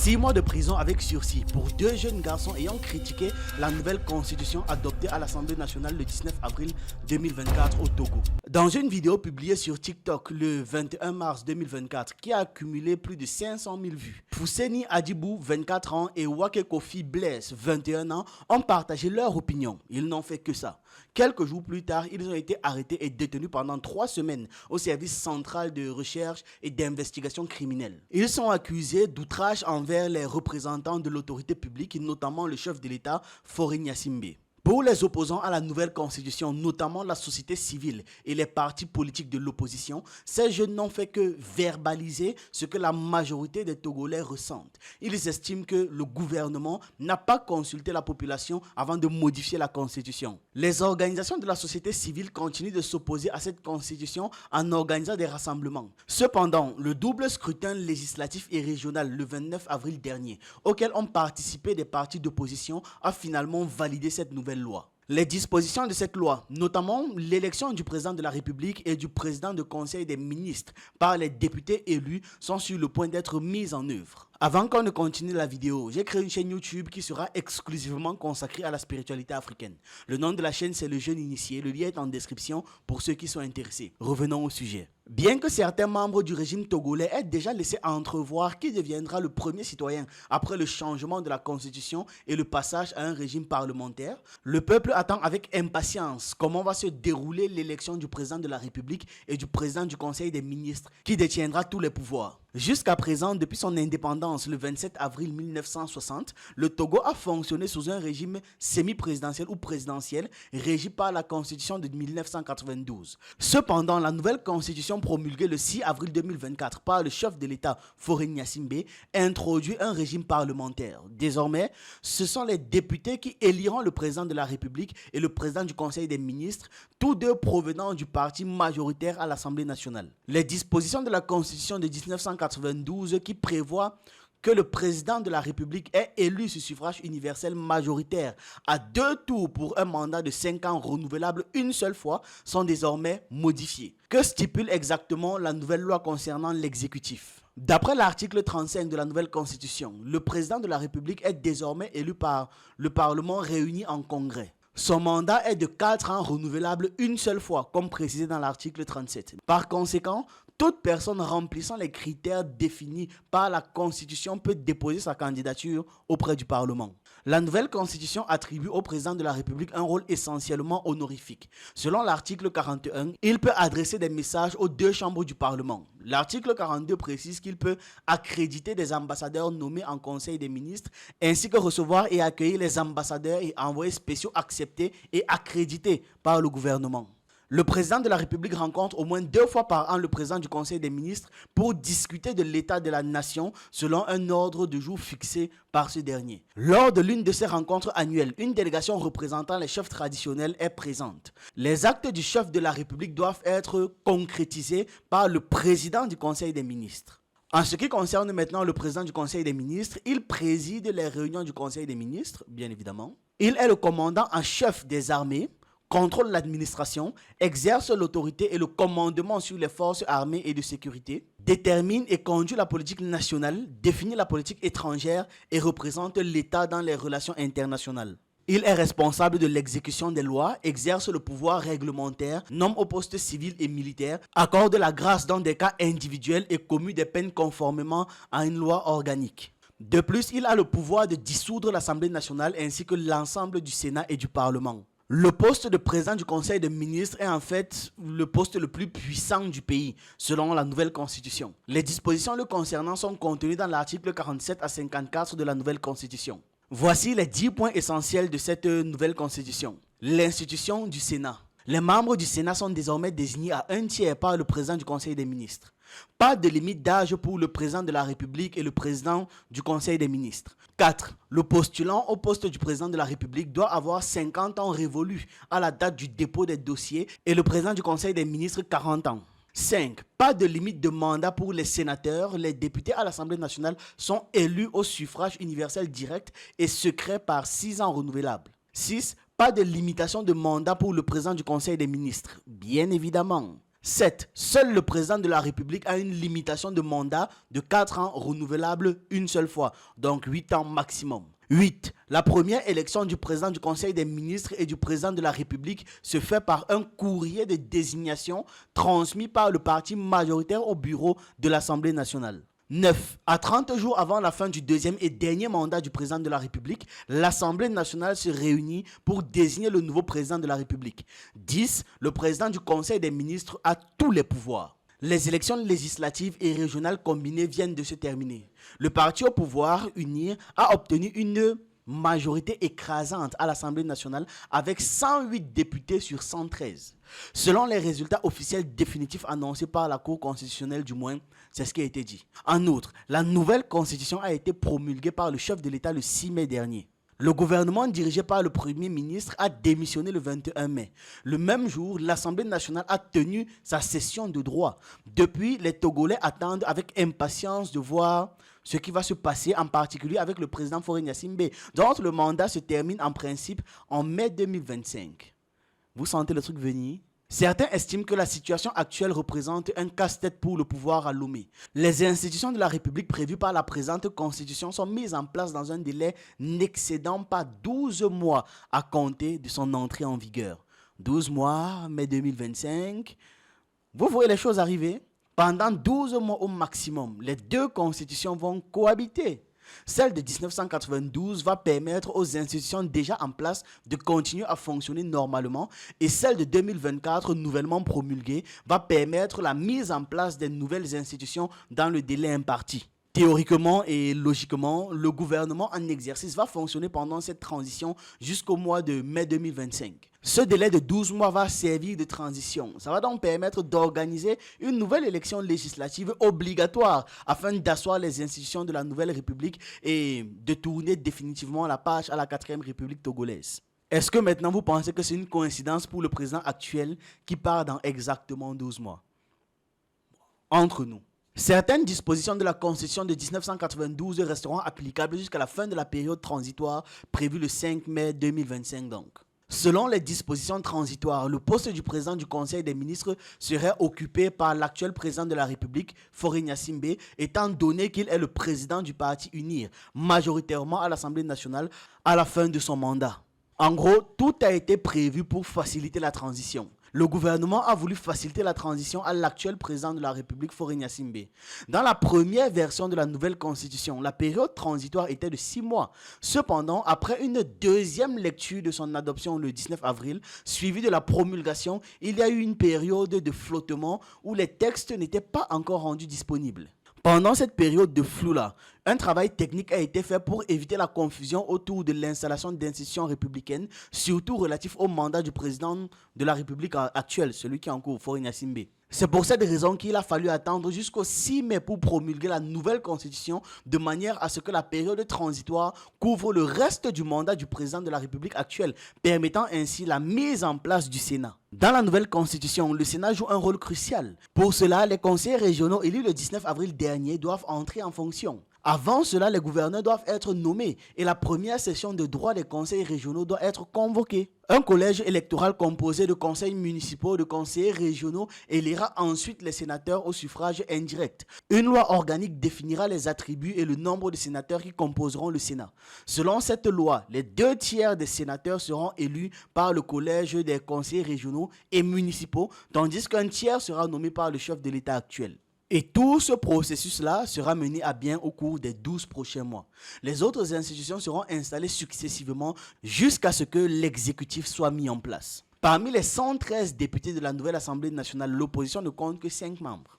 6 mois de prison avec sursis pour 2 jeunes garçons ayant critiqué la nouvelle constitution adoptée à l'Assemblée nationale le 19 avril 2024 au Togo. Dans une vidéo publiée sur TikTok le 21 mars 2024 qui a accumulé plus de 500 000 vues, Fousseni Adibou, 24 ans, et Wake Kofi Blaise, 21 ans, ont partagé leur opinion. Ils n'ont fait que ça. Quelques jours plus tard, ils ont été arrêtés et détenus pendant 3 semaines au service central de recherche et d'investigation criminelle. Ils sont accusés d'outrage envers les représentants de l'autorité publique, notamment le chef de l'État, Faure Gnassingbé. Pour les opposants à la nouvelle constitution, notamment la société civile et les partis politiques de l'opposition, ces jeunes n'ont fait que verbaliser ce que la majorité des Togolais ressentent. Ils estiment que le gouvernement n'a pas consulté la population avant de modifier la constitution. Les organisations de la société civile continuent de s'opposer à cette constitution en organisant des rassemblements. Cependant, le double scrutin législatif et régional le 29 avril dernier, auquel ont participé des partis d'opposition, a finalement validé cette nouvelle loi. Les dispositions de cette loi, notamment l'élection du président de la République et du président du Conseil des ministres par les députés élus, sont sur le point d'être mises en œuvre. Avant qu'on ne continue la vidéo, j'ai créé une chaîne YouTube qui sera exclusivement consacrée à la spiritualité africaine. Le nom de la chaîne, c'est Le Jeune Initié. Le lien est en description pour ceux qui sont intéressés. Revenons au sujet. Bien que certains membres du régime togolais aient déjà laissé entrevoir qui deviendra le premier citoyen après le changement de la constitution et le passage à un régime parlementaire, le peuple attend avec impatience comment va se dérouler l'élection du président de la République et du président du Conseil des ministres qui détiendra tous les pouvoirs. Jusqu'à présent, depuis son indépendance le 27 avril 1960, le Togo a fonctionné sous un régime semi-présidentiel ou présidentiel régi par la constitution de 1992. Cependant, la nouvelle constitution promulguée le 6 avril 2024 par le chef de l'État Faure Gnassingbé introduit un régime parlementaire. Désormais, ce sont les députés qui éliront le président de la République et le président du Conseil des ministres, tous deux provenant du parti majoritaire à l'Assemblée nationale. Les dispositions de la constitution de 1992 qui prévoient que le président de la République est élu sur suffrage universel majoritaire à 2 tours pour un mandat de 5 ans renouvelable une seule fois sont désormais modifiées. Que stipule exactement la nouvelle loi concernant l'exécutif ? D'après l'article 35 de la nouvelle constitution, le président de la République est désormais élu par le Parlement réuni en congrès. Son mandat est de 4 ans renouvelable une seule fois, comme précisé dans l'article 37. Par conséquent, toute personne remplissant les critères définis par la Constitution peut déposer sa candidature auprès du Parlement. La nouvelle Constitution attribue au président de la République un rôle essentiellement honorifique. Selon l'article 41, il peut adresser des messages aux 2 chambres du Parlement. L'article 42 précise qu'il peut accréditer des ambassadeurs nommés en Conseil des ministres, ainsi que recevoir et accueillir les ambassadeurs et envoyés spéciaux acceptés et accrédités par le gouvernement. Le président de la République rencontre au moins 2 fois par an le président du Conseil des ministres pour discuter de l'état de la nation selon un ordre de jour fixé par ce dernier. Lors de l'une de ces rencontres annuelles, une délégation représentant les chefs traditionnels est présente. Les actes du chef de la République doivent être concrétisés par le président du Conseil des ministres. En ce qui concerne maintenant le président du Conseil des ministres, il préside les réunions du Conseil des ministres, bien évidemment. Il est le commandant en chef des armées, contrôle l'administration, exerce l'autorité et le commandement sur les forces armées et de sécurité, détermine et conduit la politique nationale, définit la politique étrangère et représente l'État dans les relations internationales. Il est responsable de l'exécution des lois, exerce le pouvoir réglementaire, nomme aux postes civils et militaires, accorde la grâce dans des cas individuels et commue des peines conformément à une loi organique. De plus, il a le pouvoir de dissoudre l'Assemblée nationale ainsi que l'ensemble du Sénat et du Parlement. Le poste de président du Conseil des ministres est en fait le poste le plus puissant du pays, selon la nouvelle constitution. Les dispositions le concernant sont contenues dans l'article 47 à 54 de la nouvelle constitution. Voici les 10 points essentiels de cette nouvelle constitution. L'institution du Sénat. Les membres du Sénat sont désormais désignés à 1/3 par le président du Conseil des ministres. Pas de limite d'âge pour le président de la République et le président du Conseil des ministres. 4. Le postulant au poste du président de la République doit avoir 50 ans révolus à la date du dépôt des dossiers et le président du Conseil des ministres 40 ans. 5. Pas de limite de mandat pour les sénateurs. Les députés à l'Assemblée nationale sont élus au suffrage universel direct et secret par 6 ans renouvelables. 6. Pas de limitation de mandat pour le président du Conseil des ministres, bien évidemment. 7. Seul le président de la République a une limitation de mandat de 4 ans renouvelable une seule fois, donc 8 ans maximum. 8. La première élection du président du Conseil des ministres et du président de la République se fait par un courrier de désignation transmis par le parti majoritaire au bureau de l'Assemblée nationale. 9. À 30 jours avant la fin du deuxième et dernier mandat du président de la République, l'Assemblée nationale se réunit pour désigner le nouveau président de la République. 10. Le président du Conseil des ministres a tous les pouvoirs. Les élections législatives et régionales combinées viennent de se terminer. Le parti au pouvoir, UNIR, a obtenu une majorité écrasante à l'Assemblée nationale avec 108 députés sur 113. Selon les résultats officiels définitifs annoncés par la Cour constitutionnelle du moins, c'est ce qui a été dit. En outre, la nouvelle constitution a été promulguée par le chef de l'État le 6 mai dernier. Le gouvernement dirigé par le Premier ministre a démissionné le 21 mai. Le même jour, l'Assemblée nationale a tenu sa session de droit. Depuis, les Togolais attendent avec impatience de voir ce qui va se passer, en particulier avec le président Faure Gnassingbé, dont le mandat se termine en principe en mai 2025. Vous sentez le truc venir? Certains estiment que la situation actuelle représente un casse-tête pour le pouvoir à Lomé. Les institutions de la République prévues par la présente constitution sont mises en place dans un délai n'excédant pas 12 mois à compter de son entrée en vigueur. 12 mois, mai 2025. Vous voyez les choses arriver? Pendant 12 mois au maximum, les deux constitutions vont cohabiter. Celle de 1992 va permettre aux institutions déjà en place de continuer à fonctionner normalement et celle de 2024, nouvellement promulguée, va permettre la mise en place des nouvelles institutions dans le délai imparti. Théoriquement et logiquement, le gouvernement en exercice va fonctionner pendant cette transition jusqu'au mois de mai 2025. Ce délai de 12 mois va servir de transition. Ça va donc permettre d'organiser une nouvelle élection législative obligatoire afin d'asseoir les institutions de la nouvelle République et de tourner définitivement la page à la 4e République togolaise. Est-ce que maintenant vous pensez que c'est une coïncidence pour le président actuel qui part dans exactement 12 mois? Entre nous. Certaines dispositions de la Constitution de 1992 resteront applicables jusqu'à la fin de la période transitoire prévue le 5 mai 2025 donc. Selon les dispositions transitoires, le poste du président du Conseil des ministres serait occupé par l'actuel président de la République, Faure Gnassingbé, étant donné qu'il est le président du parti UNIR, majoritairement à l'Assemblée nationale, à la fin de son mandat. En gros, tout a été prévu pour faciliter la transition. Le gouvernement a voulu faciliter la transition à l'actuel président de la République, Faure Gnassingbé. Dans la première version de la nouvelle constitution, la période transitoire était de 6 mois. Cependant, après une deuxième lecture de son adoption le 19 avril, suivie de la promulgation, il y a eu une période de flottement où les textes n'étaient pas encore rendus disponibles. Pendant cette période de flou-là, un travail technique a été fait pour éviter la confusion autour de l'installation d'institutions républicaines, surtout relatif au mandat du président de la République actuelle, celui qui est en cours, Faure Gnassingbé. C'est pour cette raison qu'il a fallu attendre jusqu'au 6 mai pour promulguer la nouvelle constitution de manière à ce que la période transitoire couvre le reste du mandat du président de la République actuelle, permettant ainsi la mise en place du Sénat. Dans la nouvelle constitution, le Sénat joue un rôle crucial. Pour cela, les conseillers régionaux élus le 19 avril dernier doivent entrer en fonction. Avant cela, les gouverneurs doivent être nommés et la première session de droit des conseils régionaux doit être convoquée. Un collège électoral composé de conseils municipaux, de conseillers régionaux élira ensuite les sénateurs au suffrage indirect. Une loi organique définira les attributs et le nombre de sénateurs qui composeront le Sénat. Selon cette loi, les 2/3 des sénateurs seront élus par le collège des conseillers régionaux et municipaux, tandis qu'un tiers sera nommé par le chef de l'État actuel. Et tout ce processus-là sera mené à bien au cours des 12 prochains mois. Les autres institutions seront installées successivement jusqu'à ce que l'exécutif soit mis en place. Parmi les 113 députés de la nouvelle Assemblée nationale, l'opposition ne compte que 5 membres.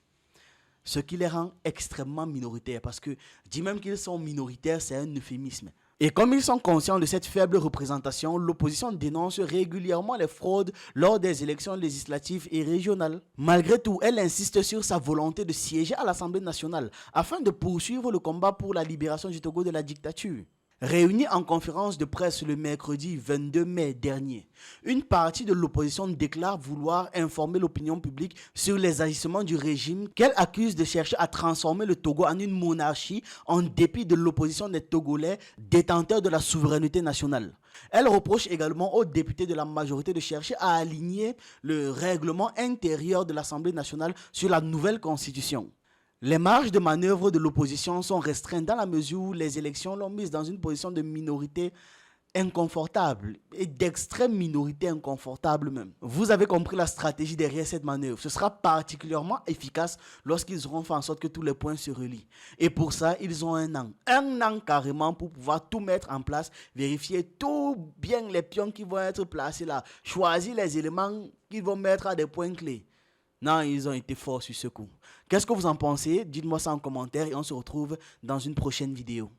Ce qui les rend extrêmement minoritaires, parce que dire même qu'ils sont minoritaires, c'est un euphémisme. Et comme ils sont conscients de cette faible représentation, l'opposition dénonce régulièrement les fraudes lors des élections législatives et régionales. Malgré tout, elle insiste sur sa volonté de siéger à l'Assemblée nationale afin de poursuivre le combat pour la libération du Togo de la dictature. Réunie en conférence de presse le mercredi 22 mai dernier, une partie de l'opposition déclare vouloir informer l'opinion publique sur les agissements du régime qu'elle accuse de chercher à transformer le Togo en une monarchie en dépit de l'opposition des Togolais détenteurs de la souveraineté nationale. Elle reproche également aux députés de la majorité de chercher à aligner le règlement intérieur de l'Assemblée nationale sur la nouvelle constitution. Les marges de manœuvre de l'opposition sont restreintes dans la mesure où les élections l'ont mise dans une position de minorité inconfortable et d'extrême minorité inconfortable même. Vous avez compris la stratégie derrière cette manœuvre. Ce sera particulièrement efficace lorsqu'ils auront fait en sorte que tous les points se relient. Et pour ça, ils ont un an carrément pour pouvoir tout mettre en place, vérifier tout bien les pions qui vont être placés là, choisir les éléments qu'ils vont mettre à des points clés. Non, ils ont été forts sur ce coup. Qu'est-ce que vous en pensez? Dites-moi ça en commentaire et on se retrouve dans une prochaine vidéo.